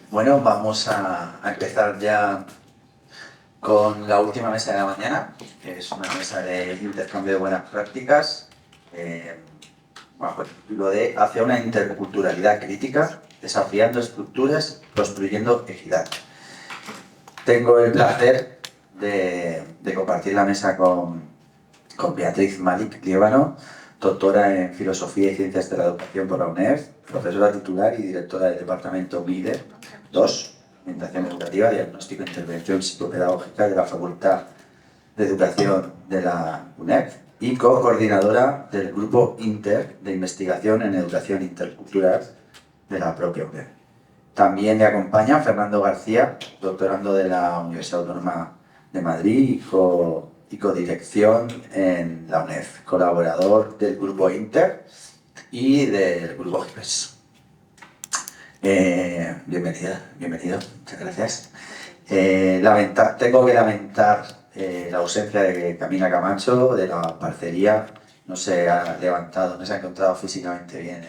Bueno, vamos a empezar ya con la última mesa de la mañana, que es una mesa de intercambio de buenas prácticas, bajo el título de Hacia una interculturalidad crítica, desafiando estructuras, construyendo equidad. Tengo el placer de compartir la mesa con Beatriz Malik Líbano, doctora en Filosofía y Ciencias de la Educación por la UNED, profesora titular y directora del Departamento MIDE 2, Orientación Educativa, Diagnóstico e Intervención Psicopedagógica de la Facultad de Educación de la UNED y co-coordinadora del Grupo Inter de Investigación en Educación Intercultural de la propia UNED. También le acompaña Fernando García, doctorando de la Universidad Autónoma de Madrid y codirección en la UNED, colaborador del Grupo Inter y del Grupo GIPES. Bienvenido, muchas gracias. Tengo que lamentar la ausencia de Camila Camacho, de la parcería. No se ha levantado, no se ha encontrado físicamente bien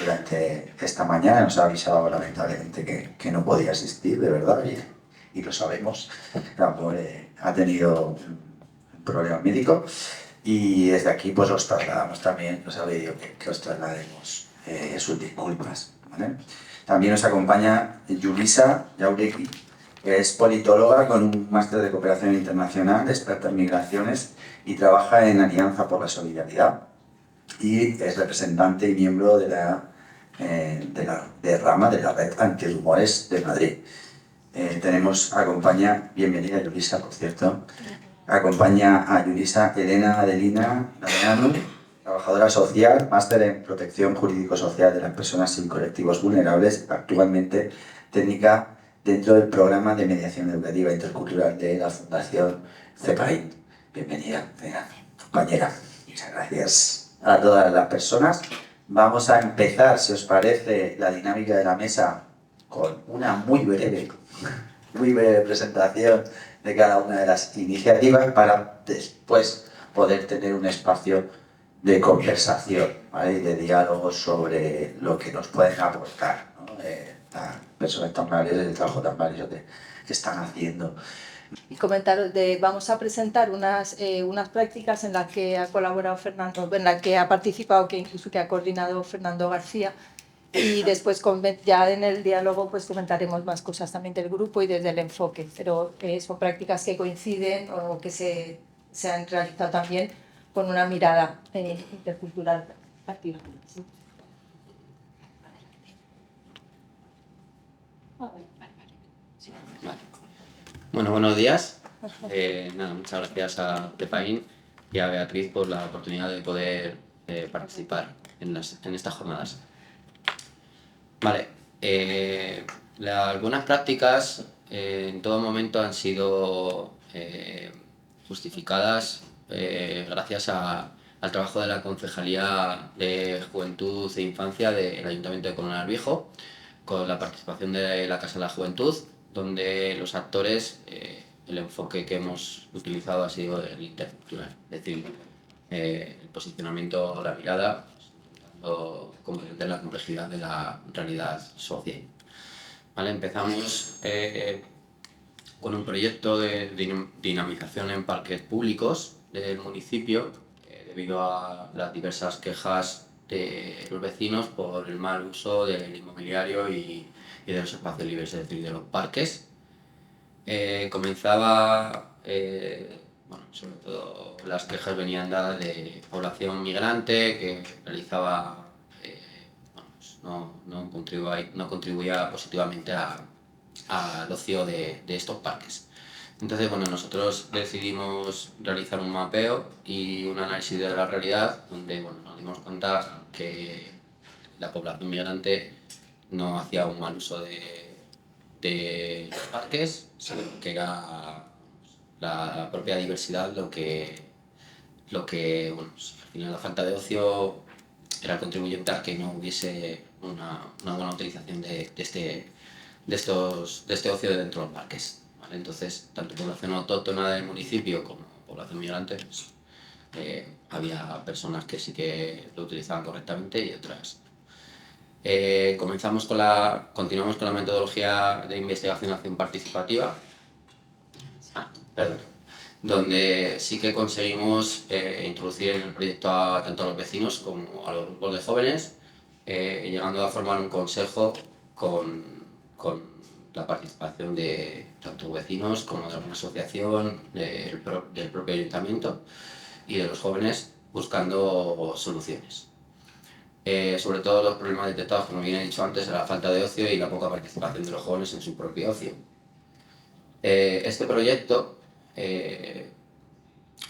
durante esta mañana. Nos ha avisado lamentablemente que no podía asistir, de verdad, y lo sabemos. La pobre ha tenido un problema médico y desde aquí pues os trasladamos también, nos ha pedido que os traslademos sus disculpas, ¿vale? También nos acompaña Yulisa Jauregui, que es politóloga con un máster de cooperación internacional, experta en migraciones y trabaja en Alianza por la Solidaridad y es representante y miembro de la rama de la Red Antirrumores de Madrid. Bienvenida Yulisa, por cierto, acompaña a Yulisa Elena Adelina Laveano, trabajadora social, máster en protección jurídico-social de las personas sin colectivos vulnerables, actualmente técnica dentro del programa de mediación educativa intercultural de la Fundación CEPAIN. Bienvenida, compañera. Muchas gracias a todas las personas. Vamos a empezar, si os parece, la dinámica de la mesa con una muy breve presentación de cada una de las iniciativas para después poder tener un espacio de conversación, ¿vale? Y de diálogo sobre lo que nos pueden aportar, ¿no? Las personas tan valiosas, el trabajo tan valioso que están haciendo. Y comentaros vamos a presentar unas prácticas en las que ha colaborado Fernando, en las que ha participado, que incluso que ha coordinado Fernando García, y después ya en el diálogo pues comentaremos más cosas también del grupo y desde el enfoque, pero son prácticas que coinciden o que se han realizado también con una mirada intercultural activa. Vale. Bueno, buenos días. Muchas gracias a CEPAIN y a Beatriz por la oportunidad de poder participar en estas jornadas. Vale. Algunas prácticas en todo momento han sido justificadas gracias al trabajo de la Concejalía de Juventud e Infancia del Ayuntamiento de Colmenar Viejo, con la participación de la Casa de la Juventud, donde los actores, el enfoque que hemos utilizado ha sido el intercultural, es decir, el posicionamiento, la mirada, intentando comprender la complejidad de la realidad social. ¿Vale? Empezamos con un proyecto de dinamización en parques públicos del municipio, debido a las diversas quejas de los vecinos por el mal uso del inmobiliario y de los espacios libres, es decir, de los parques. Sobre todo las quejas venían dadas de población migrante que realizaba, no contribuía positivamente al ocio de estos parques. Entonces, nosotros decidimos realizar un mapeo y un análisis de la realidad, donde nos dimos cuenta que la población migrante no hacía un mal uso de los parques, sino que era la propia diversidad lo que al final la falta de ocio era el contribuyente a que no hubiese una buena utilización de este ocio dentro de los parques. ¿Vale? Entonces, tanto población autóctona del municipio como población migrante, había personas que sí que lo utilizaban correctamente y otras. Continuamos con la metodología de investigación-acción participativa, donde sí que conseguimos introducir en el proyecto tanto a los vecinos como a los grupos de jóvenes, llegando a formar un consejo con la participación de tanto vecinos como de alguna asociación, del propio ayuntamiento y de los jóvenes buscando soluciones. Sobre todo los problemas detectados, como bien he dicho antes, la falta de ocio y la poca participación de los jóvenes en su propio ocio. Este proyecto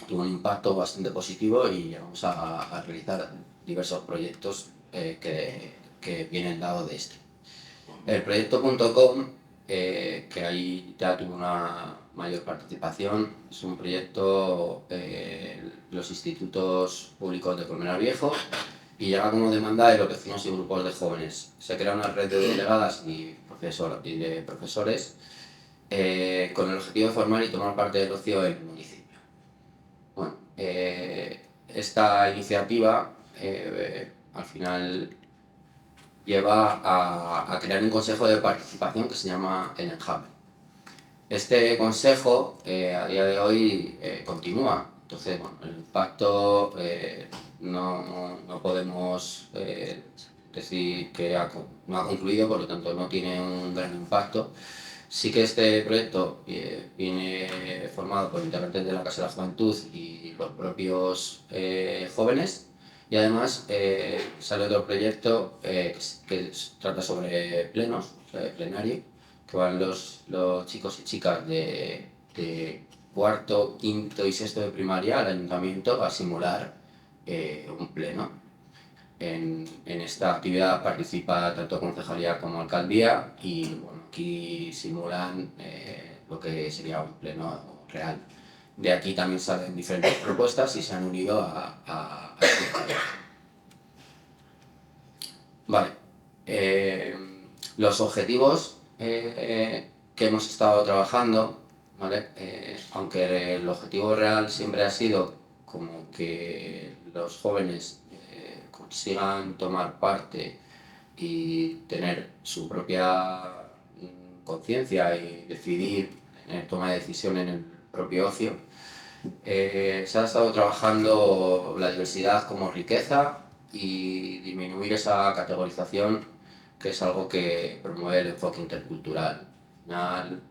tuvo un impacto bastante positivo y vamos a realizar diversos proyectos que vienen dados de este. El proyecto.com, que ahí ya tuvo una mayor participación, es un proyecto de los institutos públicos de Colmenar Viejo y llega como demanda de los vecinos y grupos de jóvenes. Se crea una red de delegadas y de profesores con el objetivo de formar y tomar parte del ocio en el municipio. Bueno, esta iniciativa al final lleva a crear un consejo de participación que se llama el Enjambre. Este consejo a día de hoy continúa, entonces bueno, el impacto no podemos decir que no ha concluido, por lo tanto no tiene un gran impacto. Sí que este proyecto viene formado por integrantes de la Casa de la Juventud y los propios jóvenes, y además sale otro proyecto que trata sobre plenos, sobre plenario, que van los chicos y chicas de cuarto, quinto y sexto de primaria al ayuntamiento a simular un pleno. En esta actividad participa tanto concejalía como alcaldía y bueno, aquí simulan lo que sería un pleno real. De aquí también salen diferentes propuestas y se han unido a este proyecto. Vale. Los objetivos que hemos estado trabajando, ¿vale? Aunque el objetivo real siempre ha sido como que los jóvenes consigan tomar parte y tener su propia conciencia y decidir, tener toma de decisión en el propio ocio, se ha estado trabajando la diversidad como riqueza y disminuir esa categorización, que es algo que promueve el enfoque intercultural. Al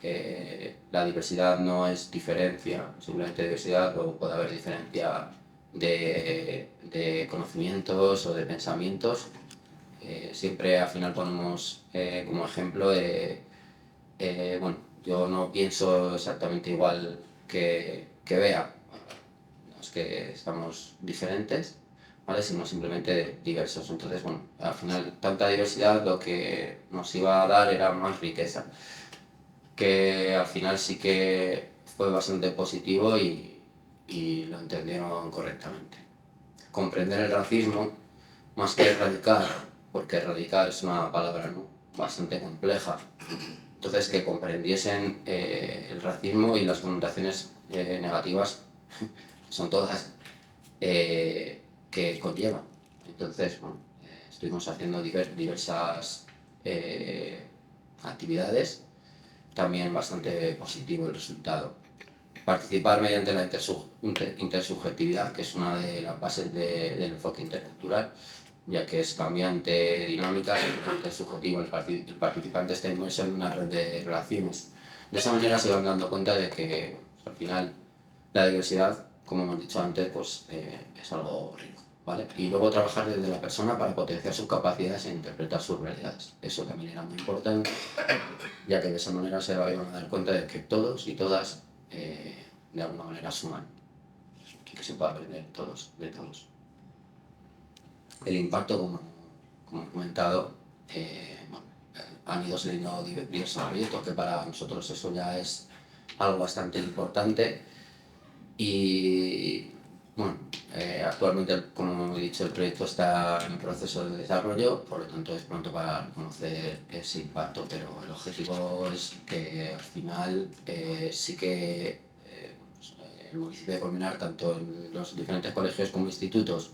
final, la diversidad no es diferencia, simplemente diversidad, luego puede haber diferencia de conocimientos o de pensamientos. Siempre al final ponemos como ejemplo bueno, yo no pienso exactamente igual que Bea, no es que estamos diferentes, ¿vale? Sino simplemente diversos. Entonces, bueno, al final tanta diversidad lo que nos iba a dar era más riqueza, que al final sí que fue bastante positivo y lo entendieron correctamente. Comprender el racismo, más que erradicar, porque erradicar es una palabra, ¿no?, bastante compleja. Entonces, que comprendiesen el racismo y las connotaciones negativas, son todas, que conllevan. Entonces, bueno, estuvimos haciendo diversas actividades, también bastante positivo el resultado. Participar mediante la intersubjetividad, que es una de las bases del enfoque intercultural, ya que es cambiante, dinámica, intersubjetivo, el participante está inmerso en una red de relaciones. De esa manera se van dando cuenta de que al final la diversidad, como hemos dicho antes, pues, es algo rico, ¿vale? Y luego trabajar desde la persona para potenciar sus capacidades e interpretar sus realidades. Eso también era muy importante, ya que de esa manera se van a dar cuenta de que todos y todas de alguna manera suman y que se puede aprender todos de todos. El impacto, como he comentado, bueno, han ido saliendo diversos proyectos, que para nosotros eso ya es algo bastante importante. Y bueno, actualmente, como he dicho, el proyecto está en proceso de desarrollo, por lo tanto es pronto para conocer ese impacto, pero el objetivo es que al final sí que pues, el municipio de Colmenar, tanto en los diferentes colegios como institutos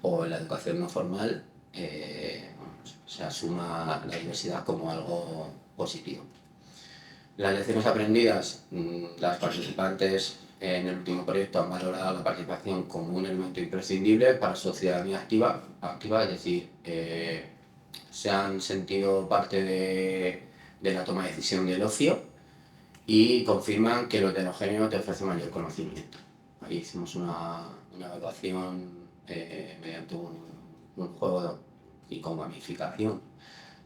o en la educación no formal, se asuma la diversidad como algo positivo. Las lecciones aprendidas, las participantes en el último proyecto han valorado la participación como un elemento imprescindible para su ciudadanía activa, es decir, se han sentido parte de la toma de decisión del ocio y confirman que lo heterogéneo te ofrece mayor conocimiento. Ahí hicimos una evaluación mediante un juego y con gamificación,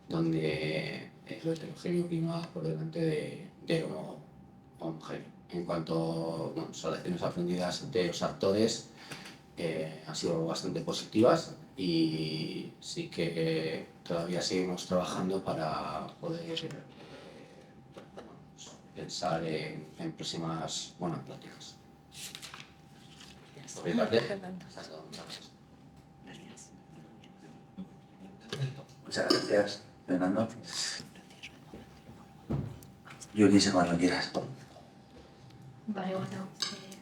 donde lo heterogéneo prima por delante de lo homogéneo. En cuanto a las lecciones aprendidas de los actores, han sido bastante positivas y sí que todavía seguimos trabajando para poder pensar en próximas buenas prácticas. Por mi parte, Muchas gracias, Fernando. Yulisa, cuando quieras. Vale,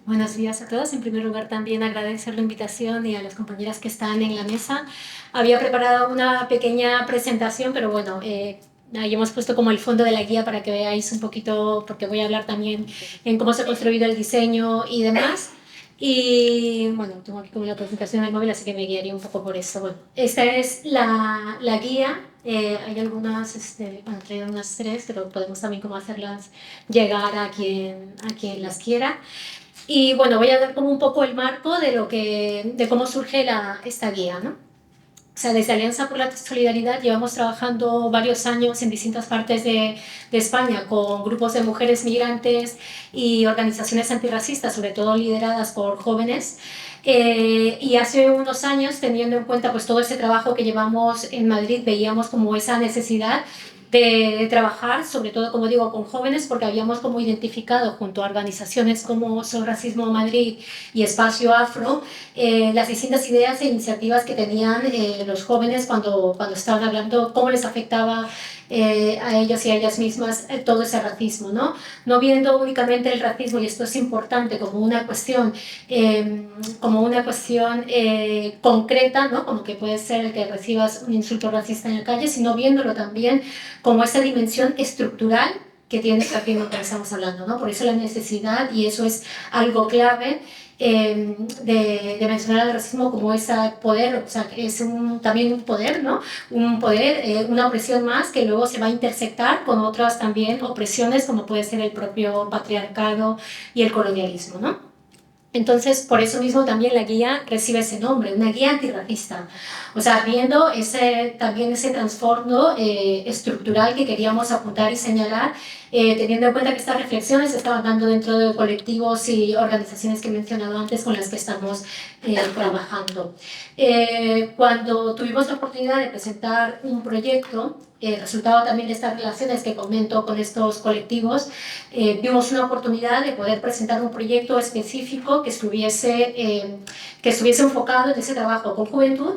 buenos días a todos. En primer lugar, también agradecer la invitación y a las compañeras que están en la mesa. Había preparado una pequeña presentación, pero bueno, ahí hemos puesto como el fondo de la guía para que veáis un poquito, porque voy a hablar también en cómo se ha construido el diseño y demás. Y bueno, tengo aquí como la presentación del móvil, así que me guiaría un poco por eso. Bueno, esta es la guía. Hay algunas, bueno, he traído unas 3, pero podemos también como hacerlas llegar a quien las quiera. Y bueno, voy a dar como un poco el marco de cómo surge esta guía, ¿no? O sea, desde Alianza por la Solidaridad llevamos trabajando varios años en distintas partes de España con grupos de mujeres migrantes y organizaciones antirracistas, sobre todo lideradas por jóvenes. Y hace unos años, teniendo en cuenta pues, todo ese trabajo que llevamos en Madrid, veíamos como esa necesidad de trabajar, sobre todo, como digo, con jóvenes, porque habíamos como identificado junto a organizaciones como Sol Racismo Madrid y Espacio Afro las distintas ideas e iniciativas que tenían los jóvenes cuando estaban hablando, cómo les afectaba a ellos y a ellas mismas todo ese racismo, ¿no? No viendo únicamente el racismo, y esto es importante, como una cuestión concreta, ¿no? Como que puede ser el que recibas un insulto racista en la calle, sino viéndolo también como esa dimensión estructural que tiene el racismo que estamos hablando, ¿no? Por eso la necesidad, y eso es algo clave, de mencionar al racismo como ese poder, o sea, que es también un poder, ¿no? Un poder, una opresión más que luego se va a intersectar con otras también opresiones, como puede ser el propio patriarcado y el colonialismo, ¿no? Entonces, por eso mismo también la guía recibe ese nombre, una guía antirracista. O sea, viendo también ese trasfondo estructural que queríamos apuntar y señalar, teniendo en cuenta que estas reflexiones se estaban dando dentro de colectivos y organizaciones que he mencionado antes con las que estamos trabajando. Cuando tuvimos la oportunidad de presentar un proyecto, resultado también de estas relaciones que comento con estos colectivos, vimos una oportunidad de poder presentar un proyecto específico que estuviese enfocado en ese trabajo con juventud,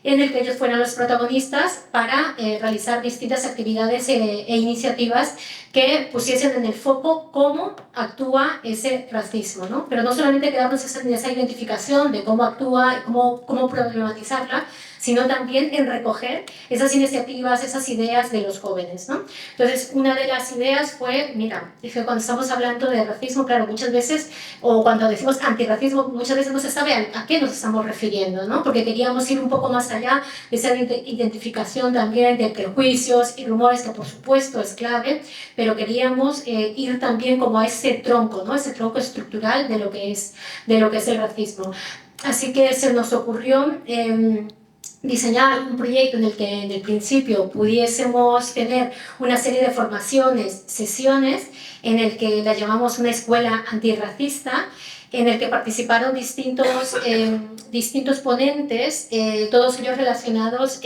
en el que ellos fueran los protagonistas para realizar distintas actividades e iniciativas que pusiesen en el foco cómo actúa ese racismo, ¿no? Pero no solamente quedarnos en esa identificación de cómo actúa y cómo problematizarla, sino también en recoger esas iniciativas, esas ideas de los jóvenes, ¿no? Entonces, una de las ideas fue, mira, dije, cuando estamos hablando de racismo, claro, muchas veces, o cuando decimos antirracismo, muchas veces no se sabe a qué nos estamos refiriendo, ¿no? Porque queríamos ir un poco más allá de esa identificación también de prejuicios y rumores, que por supuesto es clave, pero queríamos ir también como a ese tronco, ¿no? Ese tronco estructural de lo que es el racismo. Así que se nos ocurrió diseñar un proyecto en el que en el principio pudiésemos tener una serie de formaciones, sesiones, en el que la llamamos una escuela antirracista, en el que participaron distintos ponentes, todos ellos relacionados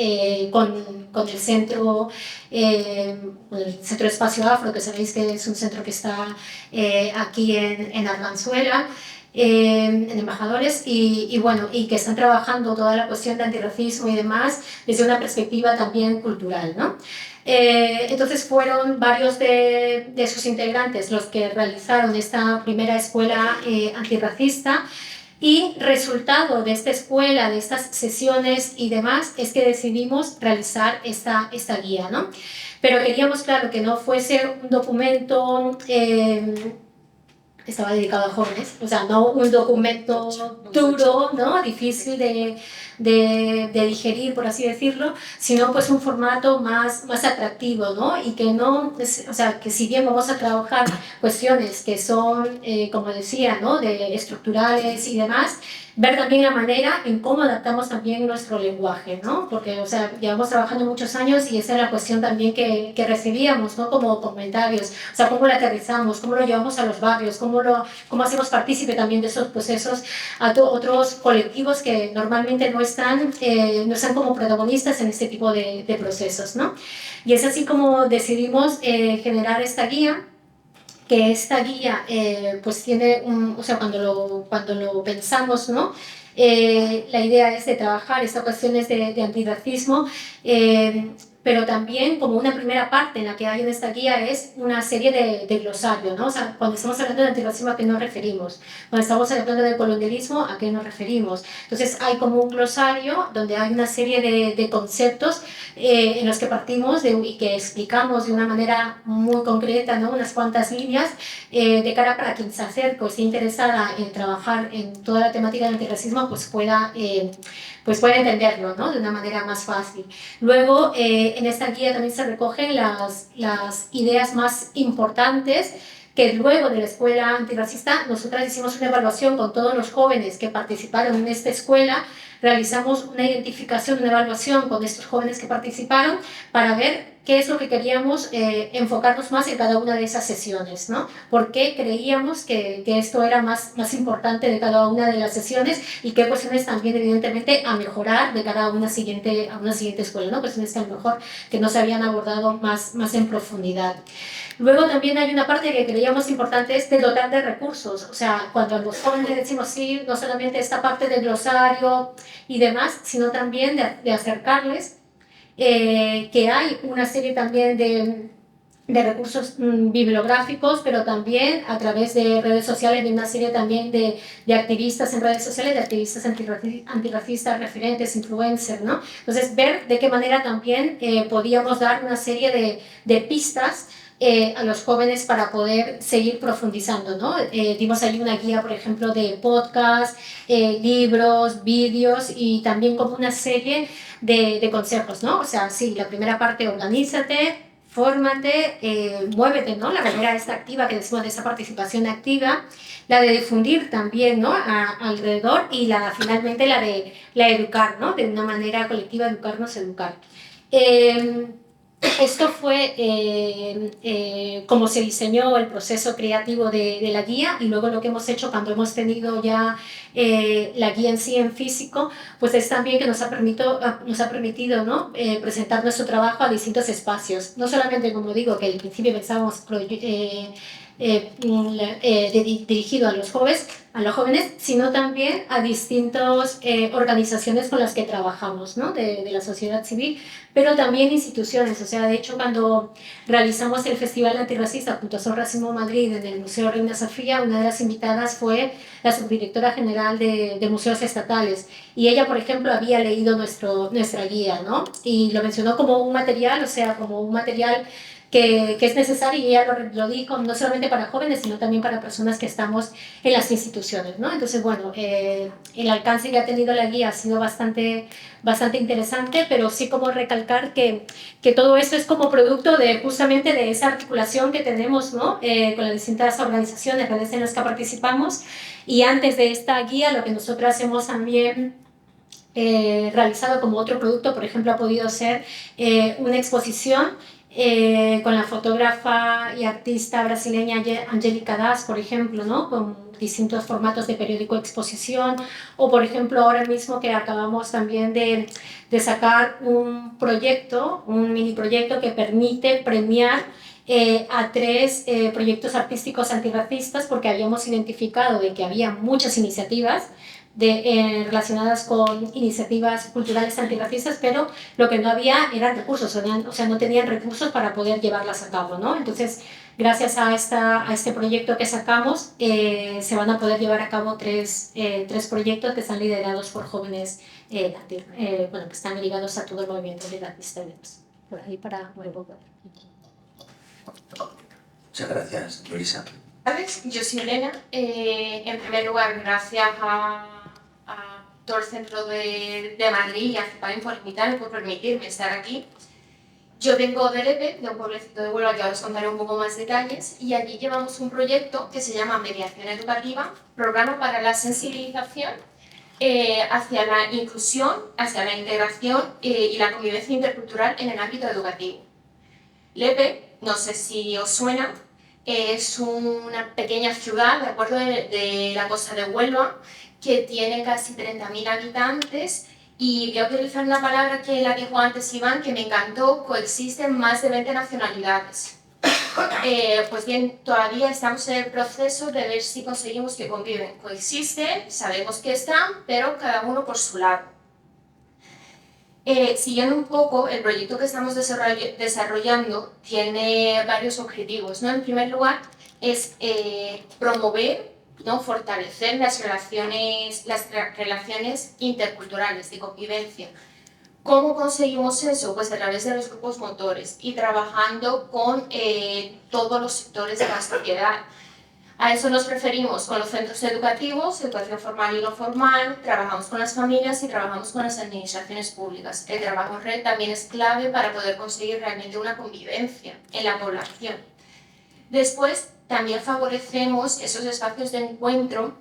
con el centro Espacio Afro, que sabéis que es un centro que está aquí en Arganzuela, en Embajadores, y que están trabajando toda la cuestión de antirracismo y demás desde una perspectiva también cultural, ¿no? Entonces fueron varios de sus integrantes los que realizaron esta primera escuela antirracista, Y resultado de esta escuela, de estas sesiones y demás, es que decidimos realizar esta guía, ¿no? Pero queríamos, claro, que no fuese un documento estaba dedicado a jóvenes, o sea, no un documento duro, ¿no? Difícil de digerir, por así decirlo, sino pues un formato más atractivo, ¿no? Y que no, o sea, que si bien vamos a trabajar cuestiones que son, como decía, ¿no? De estructurales y demás, ver también la manera en cómo adaptamos también nuestro lenguaje, ¿no? Porque, o sea, llevamos trabajando muchos años y esa es la cuestión también que recibíamos, ¿no? Como comentarios, o sea, cómo lo aterrizamos, cómo lo llevamos a los barrios, cómo hacemos partícipe también de esos procesos a otros colectivos que normalmente no están como protagonistas en este tipo de procesos, ¿no? Y es así como decidimos generar esta guía, que esta guía pues tiene o sea, cuando lo pensamos, ¿no? La idea es de trabajar estas cuestiones de antirracismo, pero también como una primera parte en la que hay en esta guía es una serie de glosario, ¿no? O sea, cuando estamos hablando de antirracismo, ¿a qué nos referimos? Cuando estamos hablando de colonialismo, ¿a qué nos referimos? Entonces hay como un glosario donde hay una serie de conceptos en los que partimos y que explicamos de una manera muy concreta, ¿no? Unas cuantas líneas de cara para quien se acerque o esté interesada en trabajar en toda la temática del antirracismo, pues pueda entenderlo, ¿no? De una manera más fácil. Luego, en esta guía también se recogen las ideas más importantes que luego de la escuela antirracista nosotras hicimos una evaluación con todos los jóvenes que participaron en esta escuela, realizamos una identificación, una evaluación con estos jóvenes que participaron para ver qué es lo que queríamos enfocarnos más en cada una de esas sesiones, ¿no? Por qué creíamos que esto era más importante de cada una de las sesiones y qué cuestiones también evidentemente a mejorar de cara a una siguiente escuela, ¿no? Cuestiones que a lo mejor que no se habían abordado más en profundidad. Luego también hay una parte que creíamos importante, es de dotar de recursos. O sea, cuando a los jóvenes decimos sí, no solamente esta parte del glosario y demás, sino también de acercarles que hay una serie también de recursos bibliográficos, pero también a través de redes sociales, de una serie también de activistas en redes sociales, de activistas antirracistas, referentes, influencers, ¿no? Entonces, ver de qué manera también podíamos dar una serie de pistas a los jóvenes para poder seguir profundizando, ¿no? Dimos ahí una guía, por ejemplo, de podcast, libros, vídeos y también como una serie de consejos, ¿no? O sea, sí, la primera parte, organízate, fórmate, muévete, ¿no? La manera esta activa que decimos de esa participación activa, la de difundir también, ¿no? Alrededor y finalmente la de educar, ¿no? De una manera colectiva, educarnos, educar. Esto fue como se diseñó el proceso creativo de la guía y luego lo que hemos hecho cuando hemos tenido ya la guía en sí en físico, pues es también que nos ha permitido ¿no? Presentar nuestro trabajo a distintos espacios. No solamente, como digo, que al principio pensábamos dirigido a los jóvenes, sino también a distintas organizaciones con las que trabajamos, ¿no? de la sociedad civil, pero también instituciones. O sea, de hecho, cuando realizamos el Festival Antirracista junto a Son Racismo Madrid en el Museo Reina Sofía, una de las invitadas fue la subdirectora general de Museos Estatales, y ella, por ejemplo, había leído nuestra guía, ¿no? Y lo mencionó como un material, o sea, como un material que es necesario, y ella lo dijo, no solamente para jóvenes, sino también para personas que estamos en las instituciones, ¿no? Entonces, bueno, el alcance que ha tenido la guía ha sido bastante interesante, pero sí como recalcar que todo esto es como producto de justamente de esa articulación que tenemos, ¿no? Con las distintas organizaciones, redes en las que participamos, y antes de esta guía lo que nosotros hemos también realizado como otro producto, por ejemplo, ha podido ser una exposición con la fotógrafa y artista brasileña Angélica Das, por ejemplo, ¿no? Con distintos formatos de periódico exposición, o por ejemplo ahora mismo que acabamos también de sacar un proyecto, un mini proyecto que permite premiar a 3 proyectos artísticos antirracistas, porque habíamos identificado de que había muchas iniciativas, relacionadas con iniciativas culturales antirracistas, pero lo que no había eran recursos, o sea, no tenían recursos para poder llevarlas a cabo, ¿no? Entonces, gracias a este proyecto que sacamos, se van a poder llevar a cabo tres proyectos que están liderados por jóvenes que están ligados a todo el movimiento antirracista y demás. Por ahí para luego. Muchas gracias, Luisa. Yo soy Elena. En primer lugar, gracias a todo el centro de Madrid y a Cepain por invitarme, por permitirme estar aquí. Yo vengo de Lepe, de un pueblecito de Huelva que ahora os contaré un poco más detalles, y allí llevamos un proyecto que se llama Mediación Educativa, programa para la sensibilización hacia la inclusión, hacia la integración y la convivencia intercultural en el ámbito educativo. Lepe, no sé si os suena, es una pequeña ciudad, de acuerdo, de la costa de Huelva, que tiene casi 30.000 habitantes, y voy a utilizar una palabra que la dijo antes Iván, que me encantó: coexisten más de 20 nacionalidades. Pues bien, todavía estamos en el proceso de ver si conseguimos que conviven. Coexisten, sabemos que están, pero cada uno por su lado. Siguiendo un poco, el proyecto que estamos desarrollando tiene varios objetivos, ¿no? En primer lugar, es promover, ¿no?, fortalecer las relaciones interculturales de convivencia. ¿Cómo conseguimos eso? Pues a través de los grupos motores y trabajando con todos los sectores de la sociedad. A eso nos referimos con los centros educativos, educación formal y no formal, trabajamos con las familias y trabajamos con las administraciones públicas. El trabajo en red también es clave para poder conseguir realmente una convivencia en la población. Después, también favorecemos esos espacios de encuentro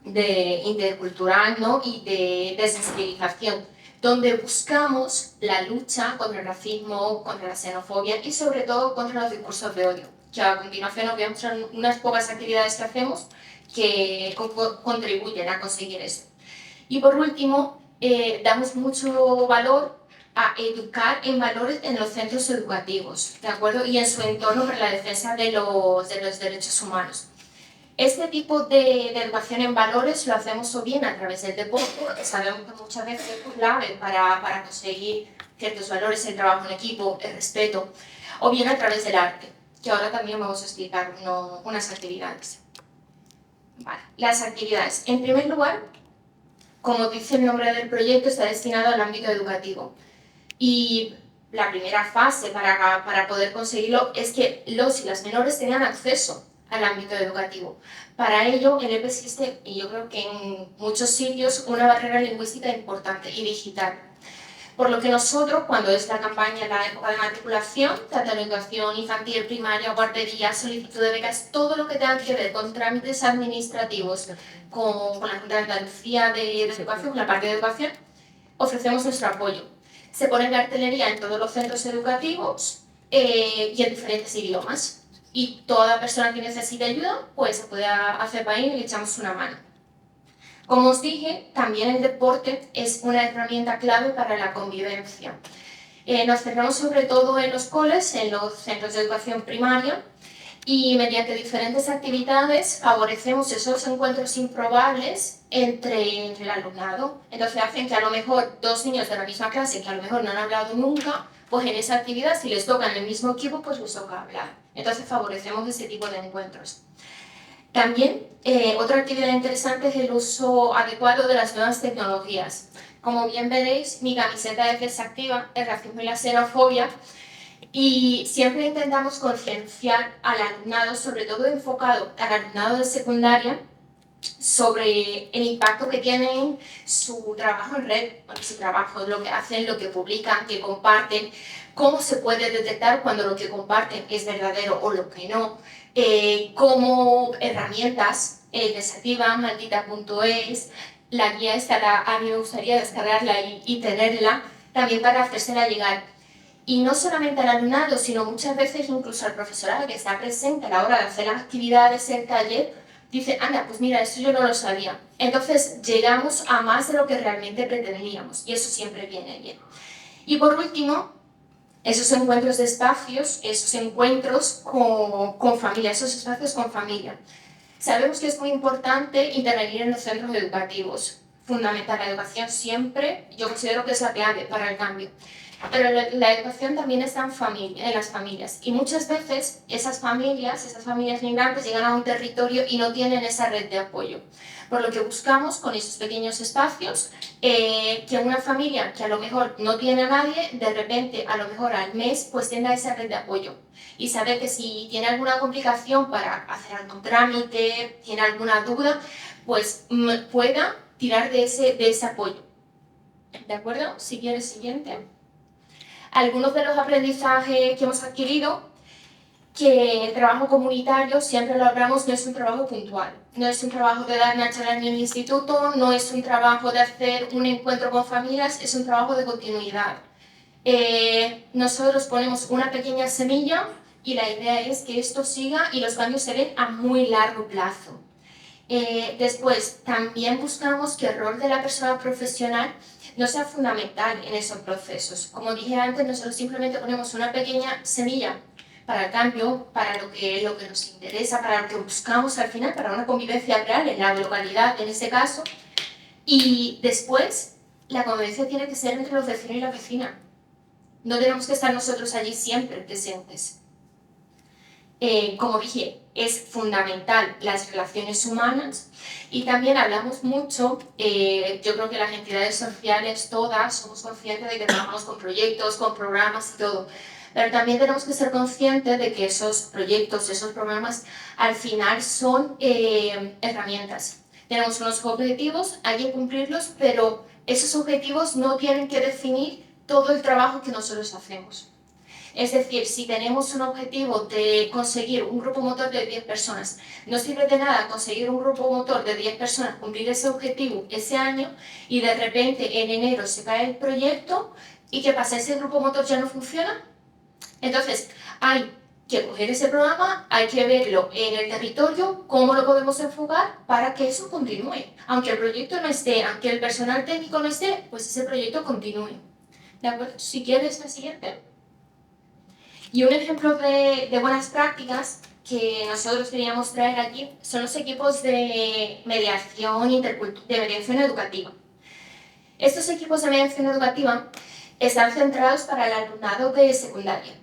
intercultural, ¿no?, y de sensibilización, donde buscamos la lucha contra el racismo, contra la xenofobia y sobre todo contra los discursos de odio. Que a continuación os voy a mostrar unas pocas actividades que hacemos que contribuyen a conseguir eso. Y por último, damos mucho valor a educar en valores en los centros educativos, ¿de acuerdo? Y en su entorno para la defensa de los derechos humanos. Este tipo de educación en valores lo hacemos o bien a través del deporte, que sabemos que muchas veces es clave para conseguir ciertos valores, el trabajo en equipo, el respeto, o bien a través del arte, que ahora también vamos a explicar unas actividades. Vale. Las actividades. En primer lugar, como dice el nombre del proyecto, está destinado al ámbito educativo. Y la primera fase para poder conseguirlo es que los y las menores tengan acceso al ámbito educativo. Para ello, en EPE existe, y yo creo que en muchos sitios, una barrera lingüística importante y digital. Por lo que nosotros, cuando es la campaña, la época de matriculación, tanto la educación infantil, primaria, guardería, solicitud de becas, todo lo que tenga que ver con trámites administrativos, con la Junta de Andalucía de Educación, la parte de educación, ofrecemos nuestro apoyo. Se pone cartelería en todos los centros educativos y en diferentes idiomas. Y toda persona que necesite ayuda, pues acude a Cepain y le echamos una mano. Como os dije, también el deporte es una herramienta clave para la convivencia. Nos centramos sobre todo en los coles, en los centros de educación primaria, y mediante diferentes actividades favorecemos esos encuentros improbables entre el alumnado. Entonces hacen que a lo mejor dos niños de la misma clase que a lo mejor no han hablado nunca, pues en esa actividad, si les toca en el mismo equipo, pues les toca hablar. Entonces favorecemos ese tipo de encuentros. También otra actividad interesante es el uso adecuado de las nuevas tecnologías. Como bien veréis, mi camiseta es desactiva, el racismo y la xenofobia, y siempre intentamos concienciar al alumnado, sobre todo enfocado al alumnado de secundaria, sobre el impacto que tienen su trabajo en red, su trabajo, lo que hacen, lo que publican, que comparten, cómo se puede detectar cuando lo que comparten es verdadero o lo que no, como herramientas, desactiva, maldita.es, la guía esta, a mí me gustaría descargarla y tenerla, también para hacérsela llegar. Y no solamente al alumnado, sino muchas veces incluso al profesorado que está presente a la hora de hacer las actividades, el taller, dice, anda, pues mira, esto yo no lo sabía. Entonces llegamos a más de lo que realmente pretendíamos y eso siempre viene bien. Y por último, esos encuentros de espacios, esos encuentros con familia, esos espacios con familia. Sabemos que es muy importante intervenir en los centros educativos. fundamental. La educación siempre, yo considero que es la clave para el cambio. Pero la educación también está en las familias. Y muchas veces esas familias migrantes llegan a un territorio y no tienen esa red de apoyo. Por lo que buscamos con esos pequeños espacios que una familia que a lo mejor no tiene a nadie, de repente, a lo mejor al mes, pues tenga esa red de apoyo. Y saber que si tiene alguna complicación para hacer algún trámite, tiene alguna duda, pues pueda tirar de ese apoyo. ¿De acuerdo? Si quieres, siguiente. Algunos de los aprendizajes que hemos adquirido, que el trabajo comunitario, siempre lo hablamos, no es un trabajo puntual. No es un trabajo de dar una charla en el instituto, no es un trabajo de hacer un encuentro con familias, es un trabajo de continuidad. Nosotros ponemos una pequeña semilla y la idea es que esto siga y los cambios se ven a muy largo plazo. Después, también buscamos que el rol de la persona profesional no sea fundamental en esos procesos. Como dije antes, nosotros simplemente ponemos una pequeña semilla para el cambio, para lo que nos interesa, para lo que buscamos al final, para una convivencia real en la localidad en este caso. Y después, la convivencia tiene que ser entre los vecinos y la vecina. No tenemos que estar nosotros allí siempre presentes. Como dije, es fundamental las relaciones humanas y también hablamos mucho, yo creo que las entidades sociales todas somos conscientes de que trabajamos con proyectos, con programas y todo, pero también tenemos que ser conscientes de que esos proyectos, esos programas al final son herramientas. Tenemos unos objetivos, hay que cumplirlos, pero esos objetivos no tienen que definir todo el trabajo que nosotros hacemos. Es decir, si tenemos un objetivo de conseguir un grupo motor de 10 personas, no sirve de nada conseguir un grupo motor de 10 personas, cumplir ese objetivo ese año y de repente en enero se cae el proyecto y ¿qué pasa? ¿Ese grupo motor ya no funciona? Entonces, hay que coger ese programa, hay que verlo en el territorio, cómo lo podemos enfocar para que eso continúe. Aunque el proyecto no esté, aunque el personal técnico no esté, pues ese proyecto continúe. ¿De acuerdo? Si quieres, la siguiente. Y un ejemplo de buenas prácticas que nosotros queríamos traer aquí son los equipos de mediación educativa. Estos equipos de mediación educativa están centrados para el alumnado de secundaria.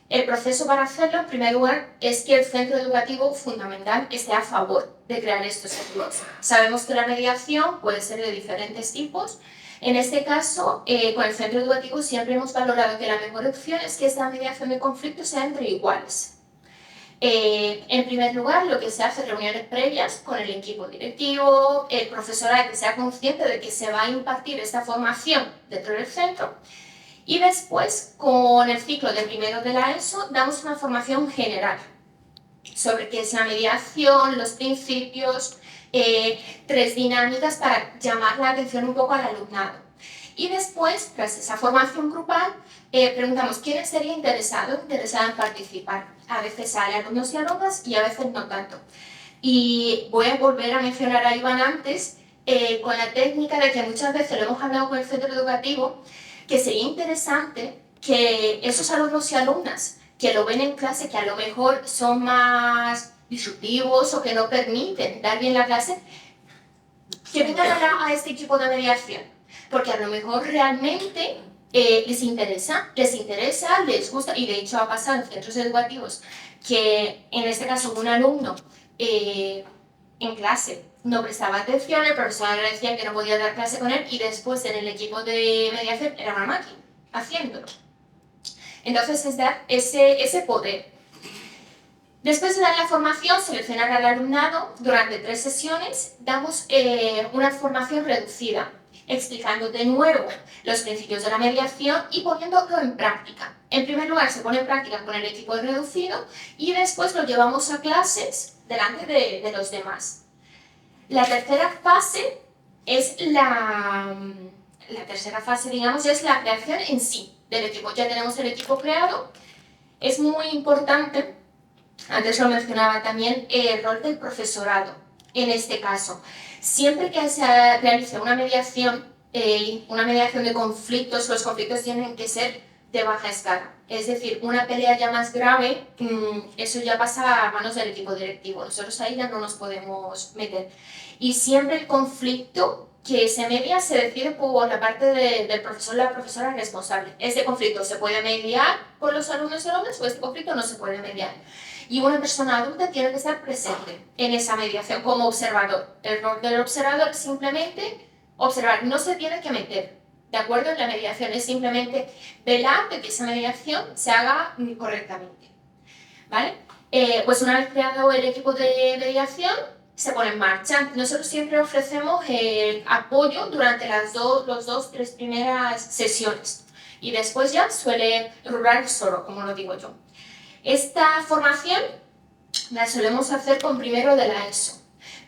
El proceso para hacerlo, en primer lugar, es que el centro educativo fundamental esté a favor de crear estos equipos. Sabemos que la mediación puede ser de diferentes tipos. En este caso, con el centro educativo siempre hemos valorado que la mejor opción es que esta mediación de conflictos sea entre iguales. En primer lugar, lo que se hace es reuniones previas con el equipo directivo, el profesorado que sea consciente de que se va a impartir esta formación dentro del centro. Y después, con el ciclo de primero de la ESO, damos una formación general sobre qué es la mediación, los principios, 3 dinámicas para llamar la atención un poco al alumnado. Y después, tras esa formación grupal, preguntamos quién estaría interesada en participar. A veces hay alumnos y alumnas y a veces no tanto. Y voy a volver a mencionar a Iván antes, con la técnica de que muchas veces lo hemos hablado con el centro educativo, que sería interesante que esos alumnos y alumnas que lo ven en clase, que a lo mejor son más disruptivos o que no permiten dar bien la clase, que vengan a este equipo de mediación, porque a lo mejor realmente les interesa, les gusta, y de hecho ha pasado en centros educativos que en este caso un alumno en clase no prestaba atención, el profesor le decía que no podía dar clase con él y después en el equipo de mediación era una máquina haciéndolo. Entonces es dar ese poder. Después de dar la formación, seleccionar al alumnado, durante 3 sesiones damos una formación reducida, explicando de nuevo los principios de la mediación y poniéndolo en práctica. En primer lugar se pone en práctica con el equipo reducido y después lo llevamos a clases delante de los demás. La tercera fase es la creación en sí del equipo. Ya tenemos el equipo creado. Es muy importante, antes lo mencionaba también, el rol del profesorado. En este caso, siempre que se realice una mediación de conflictos, los conflictos tienen que ser de baja escala. Es decir, una pelea ya más grave, eso ya pasa a manos del equipo directivo. Nosotros ahí ya no nos podemos meter. Y siempre el conflicto que se media se decide por la parte del profesor o la profesora responsable. Este conflicto se puede mediar por los alumnos y alumnas o este conflicto no se puede mediar. Y una persona adulta tiene que estar presente en esa mediación como observador. El rol del observador es simplemente observar, no se tiene que meter, ¿de acuerdo? En la mediación es simplemente velar de que esa mediación se haga correctamente, ¿vale? Pues una vez creado el equipo de mediación, se pone en marcha. Nosotros siempre ofrecemos el apoyo durante las 3 primeras sesiones y después ya suele rular solo, como lo digo yo. Esta formación la solemos hacer con primero de la ESO,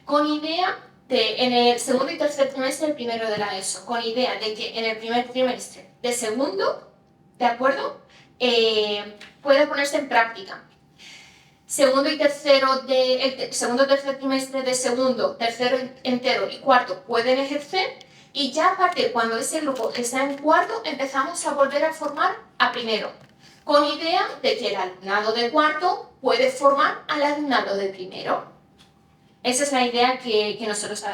con idea de, en el segundo y tercer trimestre del primero de la ESO, con idea de que en el primer trimestre de segundo, ¿de acuerdo? Puede ponerse en práctica. Segundo y tercer trimestre de segundo, tercero entero y cuarto pueden ejercer y ya a partir cuando ese grupo está en cuarto empezamos a volver a formar a primero, con idea de que el alumnado de cuarto puede formar al alumnado de primero. Esa es la idea que nosotros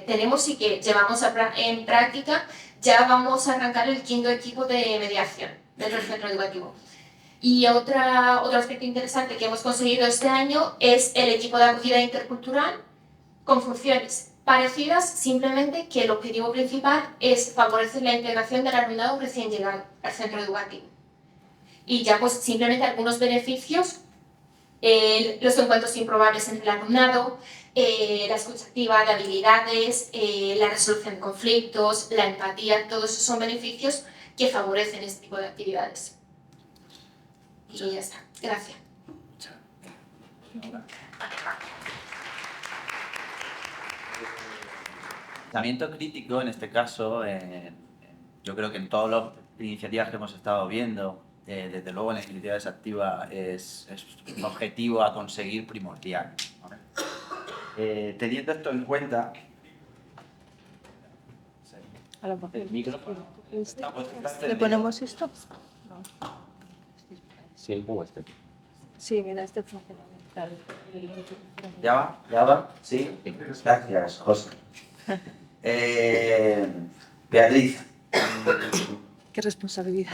tenemos y que llevamos en práctica. Ya vamos a arrancar el quinto equipo de mediación dentro del centro educativo. Y otro aspecto interesante que hemos conseguido este año es el equipo de acogida intercultural con funciones parecidas, simplemente que el objetivo principal es favorecer la integración del alumnado recién llegado al centro educativo. Y ya pues simplemente algunos beneficios, los encuentros improbables entre el alumnado, la escucha activa de habilidades, la resolución de conflictos, la empatía, todos esos son beneficios que favorecen este tipo de actividades. Y ya está. Gracias. Pensamiento crítico, en este caso, yo creo que en todas las iniciativas que hemos estado viendo, desde luego en la iniciativa desactiva es un objetivo a conseguir primordial, ¿vale? Teniendo esto en cuenta, el micrófono. ¿Le ponemos esto? No. Sí, como este. Sí, mira, este funciona. ¿Ya va? ¿Ya va? Sí. Gracias, José. Beatriz. Qué responsabilidad.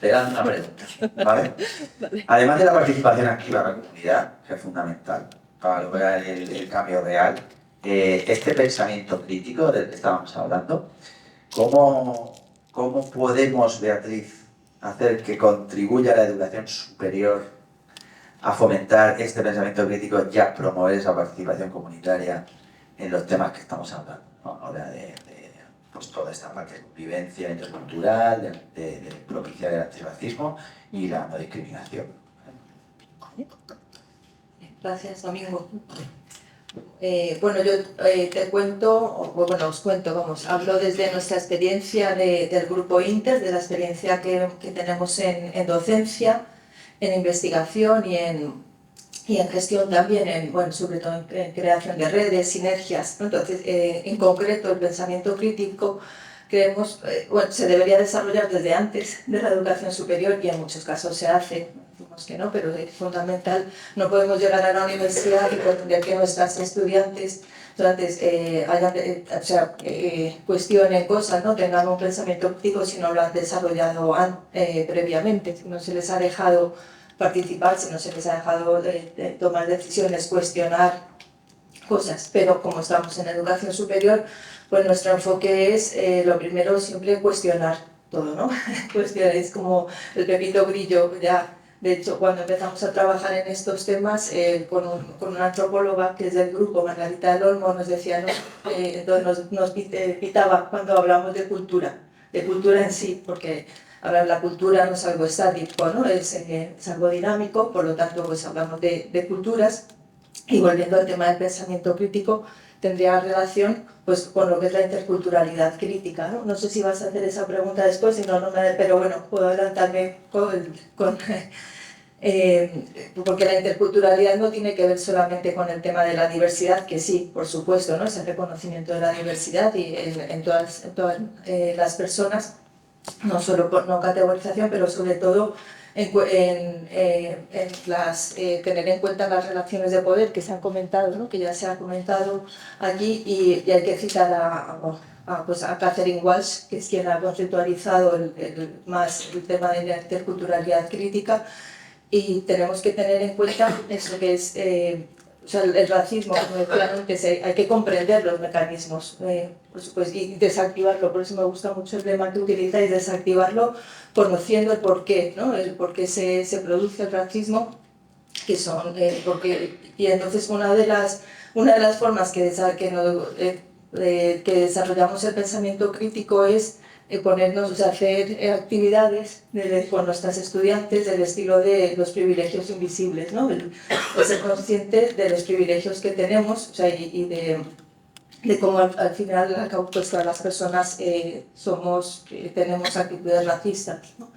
Te dan una pregunta, ¿vale? Vale. Además de la participación activa de la comunidad, que es fundamental para lograr el cambio real, este pensamiento crítico del que estábamos hablando, ¿cómo podemos, Beatriz, hacer que contribuya a la educación superior a fomentar este pensamiento crítico y a promover esa participación comunitaria en los temas que estamos hablando, ¿no? Ahora de pues toda esta parte de convivencia intercultural, de propiciar el antirracismo y la no discriminación. Gracias, Domingo. Bueno, yo te cuento, bueno, os cuento, vamos, hablo desde nuestra experiencia del grupo Inter, de la experiencia que tenemos en docencia, en investigación y en gestión también, bueno, sobre todo en creación de redes, sinergias, ¿no? Entonces, en concreto, el pensamiento crítico creemos, bueno, se debería desarrollar desde antes de la educación superior y en muchos casos se hace. Decimos que no, pero es fundamental. No podemos llegar a la universidad y pretender que nuestras estudiantes cuestionen cosas, ¿no? Tengan un pensamiento crítico si no lo han desarrollado previamente, si no se les ha dejado participar, si no se les ha dejado tomar decisiones, cuestionar cosas. Pero como estamos en educación superior, pues nuestro enfoque es, lo primero, siempre cuestionar todo, ¿no? Es como el pepito grillo, ya. De hecho, cuando empezamos a trabajar en estos temas, con una antropóloga que es del grupo, Margarita del Olmo, nos decía, ¿no? Entonces nos pitaba cuando hablamos de cultura en sí, porque ahora la cultura no es algo estático, ¿no? Es algo dinámico, por lo tanto pues hablamos de culturas. Y volviendo al tema del pensamiento crítico, tendría relación pues, con lo que es la interculturalidad crítica, ¿no? No sé si vas a hacer esa pregunta después, pero bueno, puedo adelantarme porque la interculturalidad no tiene que ver solamente con el tema de la diversidad, que sí, por supuesto, ¿no? Es el reconocimiento de la diversidad y en todas las personas, no solo por no categorización, pero sobre todo tener en cuenta las relaciones de poder que se han comentado, ¿no? Que ya se ha comentado aquí, y hay que citar a Catherine Walsh, que es quien ha conceptualizado más el tema de la interculturalidad crítica, y tenemos que tener en cuenta eso que es o sea, el racismo, como decía antes, hay que comprender los mecanismos, por supuesto, y desactivarlo. Por eso me gusta mucho el lema que utilizáis, desactivarlo conociendo el porqué, ¿no? El por qué se produce el racismo, que son, y entonces una de las formas que desarrollamos el pensamiento crítico es ponernos, o sea, hacer actividades con nuestras estudiantes del estilo de los privilegios invisibles, ¿no? El ser consciente de los privilegios que tenemos, o sea, y de cómo al final pues, todas las personas tenemos actitudes racistas, ¿no?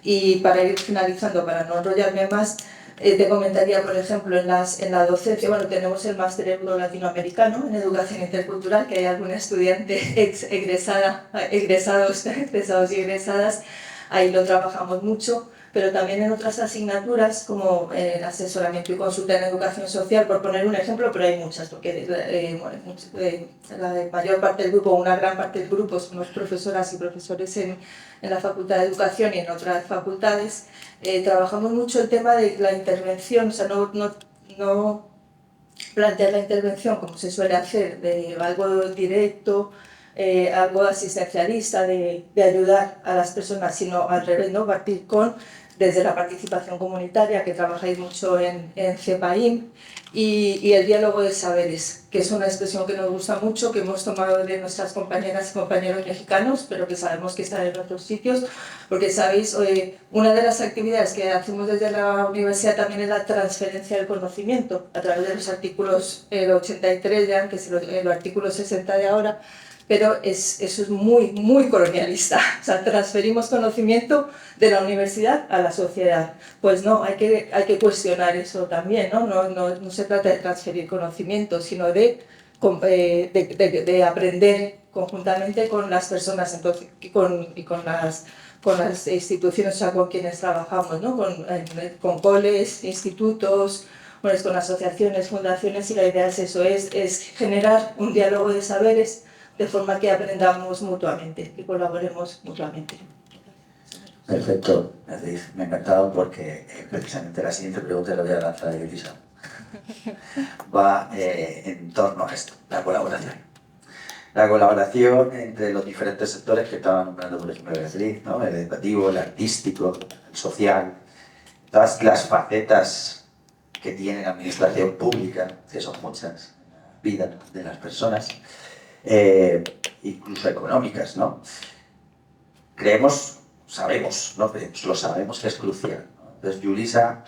Y para ir finalizando, para no enrollarme más, te comentaría, por ejemplo, en la docencia, bueno, tenemos el máster euro-latinoamericano en educación intercultural, que hay algún estudiante egresados y egresadas, ahí lo trabajamos mucho, pero también en otras asignaturas como el asesoramiento y consulta en educación social, por poner un ejemplo, pero hay muchas, porque la mayor parte del grupo, una gran parte del grupo, somos profesoras y profesores en la Facultad de Educación y en otras facultades. Trabajamos mucho el tema de la intervención, o sea, no plantear la intervención como se suele hacer, de algo directo, algo asistencialista, de ayudar a las personas, sino al revés, ¿no? Partir desde la participación comunitaria, que trabajáis mucho en CEPAIM, y el diálogo de saberes, que es una expresión que nos gusta mucho, que hemos tomado de nuestras compañeras y compañeros mexicanos, pero que sabemos que están en otros sitios, porque sabéis, una de las actividades que hacemos desde la universidad también es la transferencia del conocimiento, a través de los artículos 83 de antes y el artículo 60 de ahora, pero eso es muy, muy colonialista. O sea, transferimos conocimiento de la universidad a la sociedad. Pues no, hay que cuestionar eso también, ¿no? No se trata de transferir conocimiento, sino de aprender conjuntamente con las personas, entonces, y con las instituciones, o sea, con quienes trabajamos, ¿no? Con coles, institutos, bueno, con asociaciones, fundaciones, y la idea es eso, es generar un diálogo de saberes de forma que aprendamos mutuamente, que colaboremos mutuamente. Perfecto, Beatriz, me ha encantado porque precisamente la siguiente pregunta la voy a lanzar a Yulisa. Va en torno a esto, la colaboración. La colaboración entre los diferentes sectores que estaba nombrando, por ejemplo, Beatriz, ¿no? El educativo, el artístico, el social, todas las facetas que tiene la administración pública, que son muchas, la vida de las personas, incluso económicas, ¿no? Sabemos que es crucial, ¿no? Entonces, Yulisa,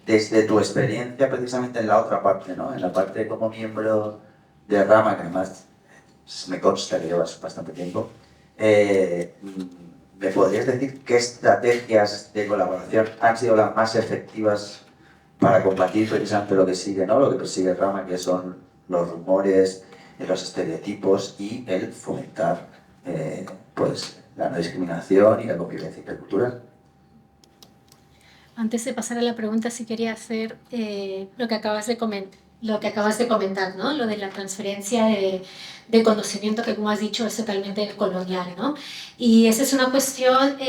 desde tu experiencia precisamente en la otra parte, ¿no? En la parte como miembro de Rama, que además me consta que llevas bastante tiempo, ¿me podrías decir qué estrategias de colaboración han sido las más efectivas para combatir precisamente lo que sigue, ¿no? Lo que persigue Rama, que son los rumores, los estereotipos y el fomentar pues, la no discriminación y la convivencia intercultural? Antes de pasar a la pregunta, sí quería hacer lo que acabas de comentar, ¿no? Lo de la transferencia de conocimiento, que como has dicho es totalmente colonial, ¿no? Y esa es una cuestión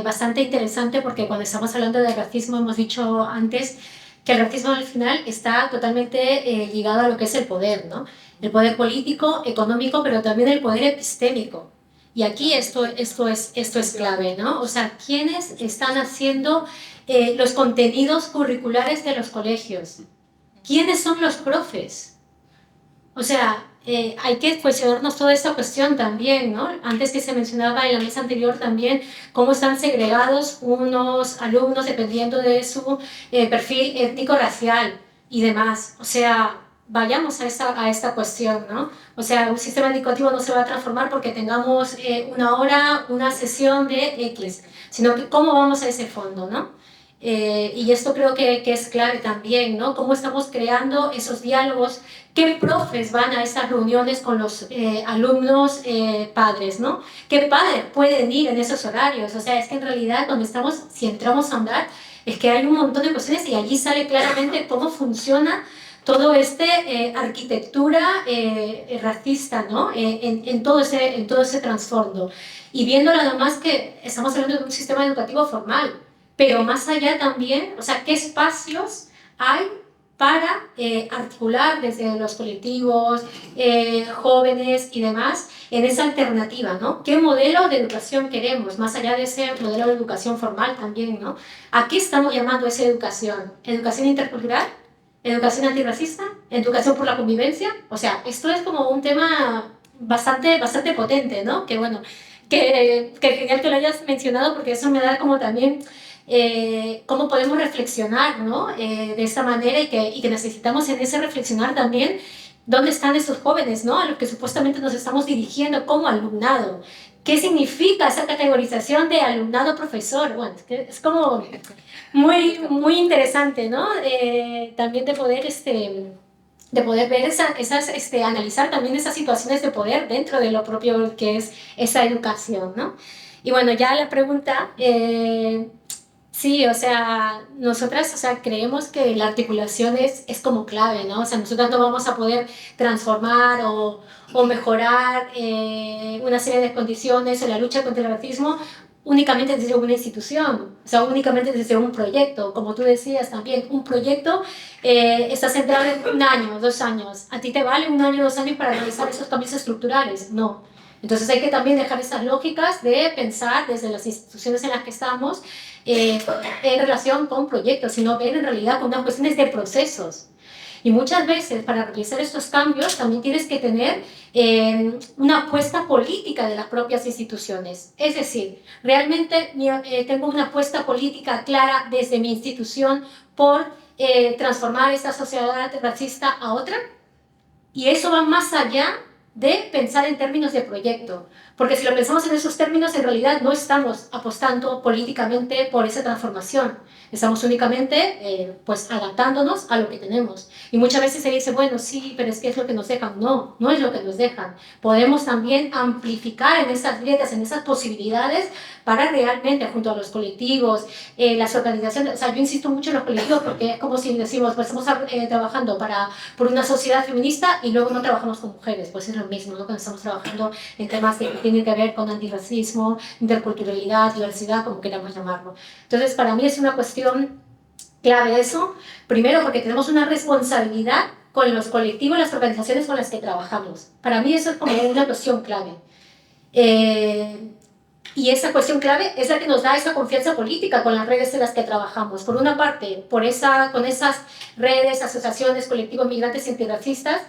bastante interesante, porque cuando estamos hablando de racismo hemos dicho antes que el racismo al final está totalmente ligado a lo que es el poder, ¿no? El poder político, económico, pero también el poder epistémico. Y aquí esto es clave, ¿no? O sea, ¿quiénes están haciendo los contenidos curriculares de los colegios? ¿Quiénes son los profes? O sea, hay que cuestionarnos toda esta cuestión también, ¿no? Antes que se mencionaba en la mesa anterior también cómo están segregados unos alumnos dependiendo de su perfil étnico-racial y demás. O sea, vayamos a esta cuestión, ¿no? O sea, un sistema educativo no se va a transformar porque tengamos una hora, una sesión de X, sino que cómo vamos a ese fondo, ¿no? Y esto creo que es clave también, ¿no? Cómo estamos creando esos diálogos, qué profes van a esas reuniones con los alumnos padres, ¿no? ¿Qué padres pueden ir en esos horarios? O sea, es que en realidad cuando si entramos a andar, es que hay un montón de cuestiones y allí sale claramente cómo funciona todo arquitectura racista, ¿no? En todo ese trasfondo. Y viendo nada más que estamos hablando de un sistema educativo formal, pero más allá también, o sea, qué espacios hay para articular desde los colectivos, jóvenes y demás, en esa alternativa, ¿no? ¿Qué modelo de educación queremos? Más allá de ese modelo de educación formal también, ¿no? ¿A qué estamos llamando esa educación? ¿Educación intercultural? ¿Educación antirracista? ¿Educación por la convivencia? O sea, esto es como un tema bastante potente, ¿no? Que bueno, que genial que lo hayas mencionado porque eso me da como también cómo podemos reflexionar, ¿no? De esta manera y que necesitamos en ese reflexionar también dónde están esos jóvenes, ¿no? A los que supuestamente nos estamos dirigiendo como alumnado. ¿Qué significa esa categorización de alumnado-profesor? Bueno, es como muy interesante, ¿no? También de poder ver analizar también esas situaciones de poder dentro de lo propio que es esa educación, ¿no? Y bueno, ya la pregunta, sí, o sea, nosotras, o sea, creemos que la articulación es como clave, ¿no? O sea, nosotras no vamos a poder transformar o mejorar una serie de condiciones en la lucha contra el racismo únicamente desde una institución, o sea, únicamente desde un proyecto. Como tú decías también, un proyecto está centrado en 1 año, 2 años. ¿A ti te vale 1 año, 2 años para realizar esos cambios estructurales? No. Entonces hay que también dejar esas lógicas de pensar desde las instituciones en las que estamos en relación con proyectos, sino ver en realidad con unas cuestiones de procesos. Y muchas veces para realizar estos cambios también tienes que tener una apuesta política de las propias instituciones. Es decir, realmente tengo una apuesta política clara desde mi institución por transformar esta sociedad racista a otra. Y eso va más allá de pensar en términos de proyecto. Porque si lo pensamos en esos términos, en realidad no estamos apostando políticamente por esa transformación. Estamos únicamente pues adaptándonos a lo que tenemos. Y muchas veces se dice, bueno, sí, pero es que es lo que nos dejan. No, no es lo que nos dejan. Podemos también amplificar en esas grietas, en esas posibilidades, para realmente, junto a los colectivos, las organizaciones, o sea, yo insisto mucho en los colectivos porque es como si decimos, pues estamos trabajando por una sociedad feminista y luego no trabajamos con mujeres. Pues es lo mismo, ¿no? Cuando estamos trabajando en temas que tienen que ver con antirracismo, interculturalidad, diversidad, como queramos llamarlo. Entonces, para mí es una cuestión clave eso, primero porque tenemos una responsabilidad con los colectivos y las organizaciones con las que trabajamos. Para mí eso es como una cuestión clave. Y esa cuestión clave es la que nos da esa confianza política con las redes en las que trabajamos. Por una parte, con esas redes, asociaciones, colectivos migrantes y antirracistas,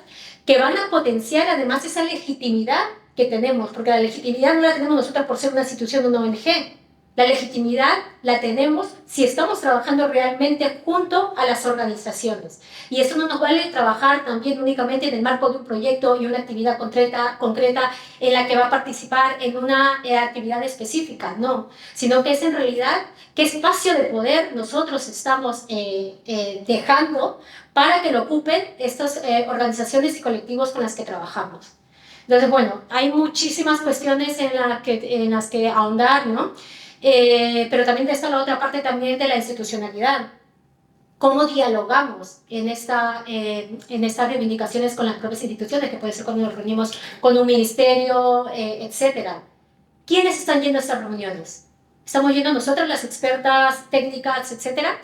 que van a potenciar además esa legitimidad que tenemos, porque la legitimidad no la tenemos nosotros por ser una institución de una ONG. La legitimidad la tenemos si estamos trabajando realmente junto a las organizaciones. Y eso no nos vale trabajar también únicamente en el marco de un proyecto y una actividad concreta en la que va a participar en una actividad específica, no. Sino que es en realidad qué espacio de poder nosotros estamos dejando para que lo ocupen estas organizaciones y colectivos con las que trabajamos. Entonces, bueno, hay muchísimas cuestiones en las que ahondar, ¿no? Pero también está la otra parte también de la institucionalidad. ¿Cómo dialogamos en estas reivindicaciones con las propias instituciones, que puede ser cuando nos reunimos con un ministerio, etcétera? ¿Quiénes están yendo a estas reuniones? ¿Estamos yendo nosotras, las expertas técnicas, etcétera?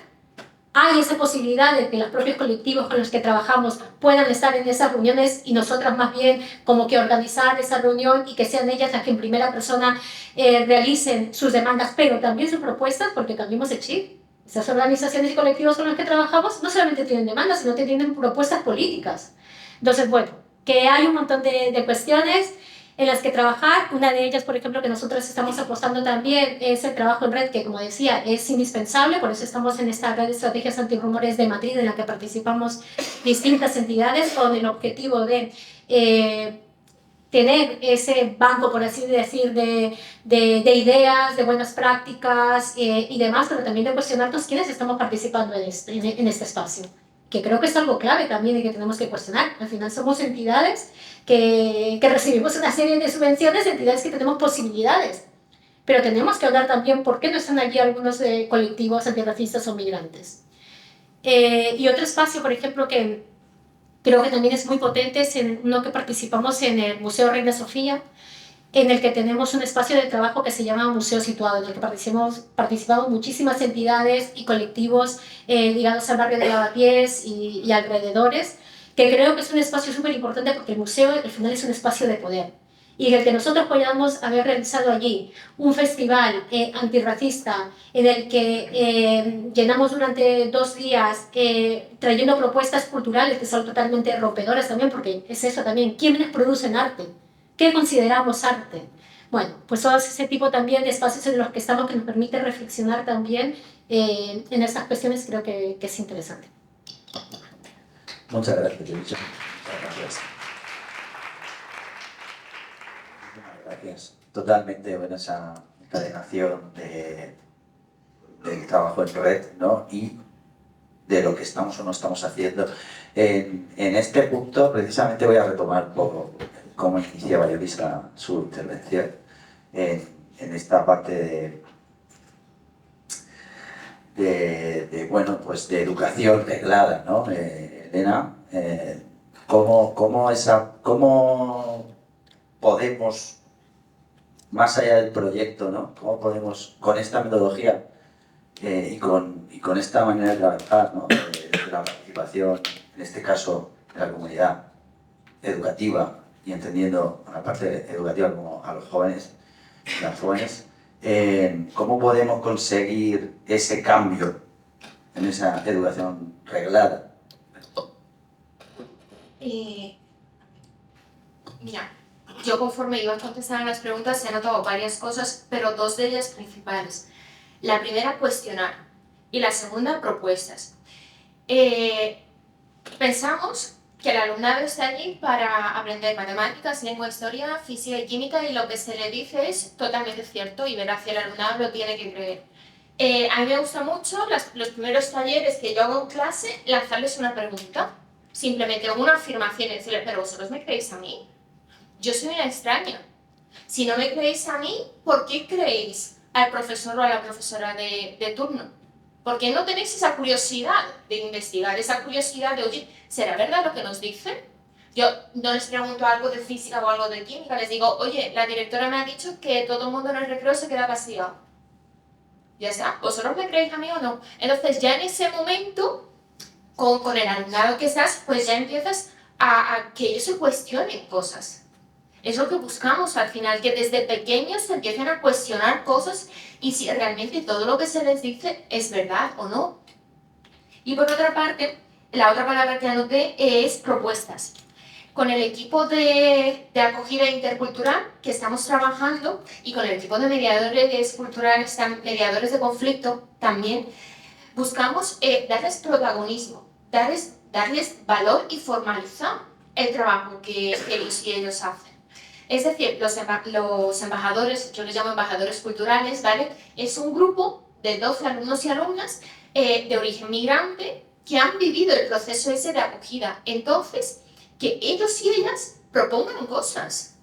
¿Hay esa posibilidad de que los propios colectivos con los que trabajamos puedan estar en esas reuniones y nosotras más bien como que organizar esa reunión y que sean ellas las que en primera persona realicen sus demandas, pero también sus propuestas, porque cambiemos el chip? Esas organizaciones y colectivos con los que trabajamos no solamente tienen demandas, sino que tienen propuestas políticas. Entonces, bueno, que hay un montón de cuestiones en las que trabajar. Una de ellas, por ejemplo, que nosotros estamos apostando también es el trabajo en red, que como decía, es indispensable, por eso estamos en esta red de estrategias antirrumores de Madrid, en la que participamos distintas entidades con el objetivo de tener ese banco, por así decir, de ideas, de buenas prácticas y demás, pero también de cuestionarnos quiénes estamos participando en este espacio. Que creo que es algo clave también y que tenemos que cuestionar. Al final somos entidades que recibimos una serie de subvenciones, entidades que tenemos posibilidades. Pero tenemos que hablar también por qué no están allí algunos colectivos antirracistas o migrantes. Y otro espacio, por ejemplo, que creo que también es muy potente es en uno que participamos en el Museo Reina Sofía, en el que tenemos un espacio de trabajo que se llama Museo Situado, en el que participamos muchísimas entidades y colectivos ligados al barrio de Lavapiés y alrededores, que creo que es un espacio súper importante porque el museo al final es un espacio de poder. Y en el que nosotros podamos haber realizado allí un festival antirracista en el que llenamos durante 2 días trayendo propuestas culturales que son totalmente rompedoras también, porque es eso también, ¿quiénes producen arte? ¿Qué consideramos arte? Bueno, pues todo ese tipo también de espacios en los que estamos que nos permite reflexionar también en estas cuestiones creo que es interesante. Muchas gracias, Elisa. Muchas gracias. Gracias. Totalmente buena esa encadenación del trabajo en red, ¿no? Y de lo que estamos o no estamos haciendo. En este punto, precisamente, voy a retomar un poco cómo iniciaba Elisa su intervención en esta parte bueno, pues de educación reglada, ¿no? Elena, ¿cómo podemos, más allá del proyecto, ¿no? ¿Cómo podemos, con esta metodología y con esta manera de trabajar, ¿no? de la participación, en este caso, de la comunidad educativa y entendiendo a la parte educativa como a los jóvenes, las jóvenes, ¿cómo podemos conseguir ese cambio en esa educación reglada? Mira, yo conforme iba contestando las preguntas he notado varias cosas, pero 2 de ellas principales. La primera, cuestionar, y la segunda, propuestas. Pensamos que el alumnado está allí para aprender matemáticas, lengua, historia, física y química, y lo que se le dice es totalmente cierto y veraz, y el alumnado lo tiene que creer. A mí me gusta mucho los primeros talleres que yo hago en clase, lanzarles una pregunta, simplemente una afirmación y decirles, pero ¿vosotros me creéis a mí? Yo soy una extraña. Si no me creéis a mí, ¿por qué creéis al profesor o a la profesora de turno? ¿Por qué no tenéis esa curiosidad de investigar, esa curiosidad de, oye, ¿será verdad lo que nos dicen? Yo no les pregunto algo de física o algo de química, les digo, oye, la directora me ha dicho que todo el mundo en el recreo se queda castigado. Ya está, ¿vosotros me creéis a mí o no? Entonces ya en ese momento, con el alumnado que estás, pues ya empiezas a que ellos se cuestionen cosas. Es lo que buscamos al final, que desde pequeños se empiecen a cuestionar cosas y si realmente todo lo que se les dice es verdad o no. Y por otra parte, la otra palabra que anoté es propuestas. Con el equipo de acogida intercultural que estamos trabajando y con el equipo de mediadores culturales, mediadores de conflicto también, buscamos darles protagonismo, darles valor y formalizar el trabajo que ellos y ellos hacen. Es decir, los embajadores, yo les llamo embajadores culturales, ¿vale? Es un grupo de 12 alumnos y alumnas de origen migrante que han vivido el proceso ese de acogida. Entonces, que ellos y ellas propongan cosas.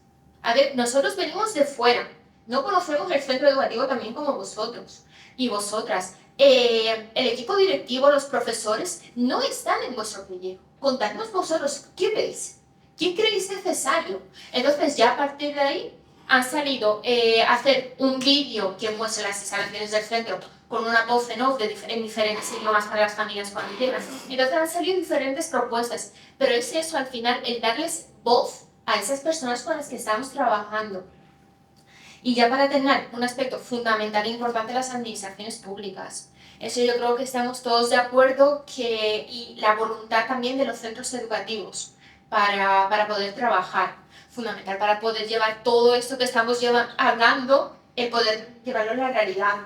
A ver, nosotros venimos de fuera, no conocemos el centro educativo también como vosotros y vosotras. El equipo directivo, los profesores, no están en vuestro pellejo. Contadnos vosotros, ¿qué veis? ¿Qué creéis necesario? Entonces ya a partir de ahí han salido a hacer un vídeo que muestre las instalaciones del centro con una voz en off en diferentes idiomas para las familias cuando quieran. Entonces han salido diferentes propuestas, pero es eso al final, el darles voz a esas personas con las que estamos trabajando. Y ya para terminar, un aspecto fundamental e importante, las administraciones públicas. Eso yo creo que estamos todos de acuerdo y la voluntad también de los centros educativos para poder trabajar. Fundamental para poder llevar todo esto que estamos hablando, el poder llevarlo a la realidad.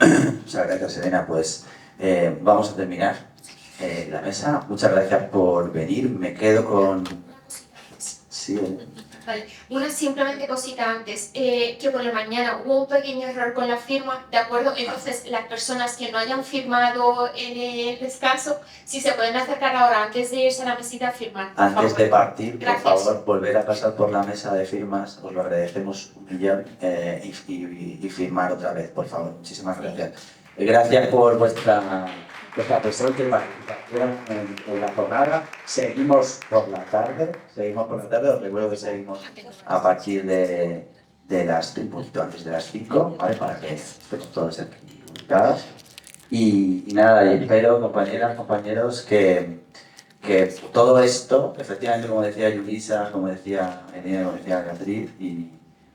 Muchas gracias, Elena. Pues vamos a terminar la mesa. Muchas gracias por venir. Me quedo con... Sí. Vale. Una simplemente cosita antes, que por la mañana hubo un pequeño error con la firma, ¿de acuerdo? Entonces, las personas que no hayan firmado en el descanso, si se pueden acercar ahora antes de irse a la mesita a firmar. Por Antes favor. de partir, Gracias. por favor, volver a pasar por la mesa de firmas, os lo agradecemos un millón y firmar otra vez, por favor. Muchísimas gracias. Gracias por vuestra presente participación en la jornada. Seguimos por la tarde, os recuerdo que seguimos a partir de las, un poquito antes de las 5, ¿vale? Para que estemos todos comunicados. Y nada, y espero, compañeras, compañeros, que todo esto, efectivamente, como decía Yulisa, como decía Elena, como decía Beatriz, y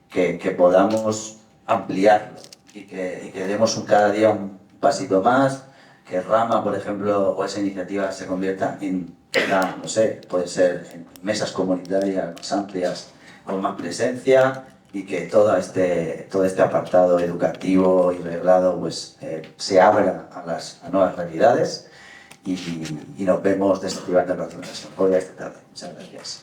que podamos ampliarlo y que demos cada día un pasito más, que Rama, por ejemplo, o esa iniciativa se convierta en, no sé, puede ser en mesas comunitarias más amplias, con más presencia, y que todo este apartado educativo y reglado pues, se abra a nuevas realidades y nos vemos desactivando la próxima esta tarde. Muchas gracias.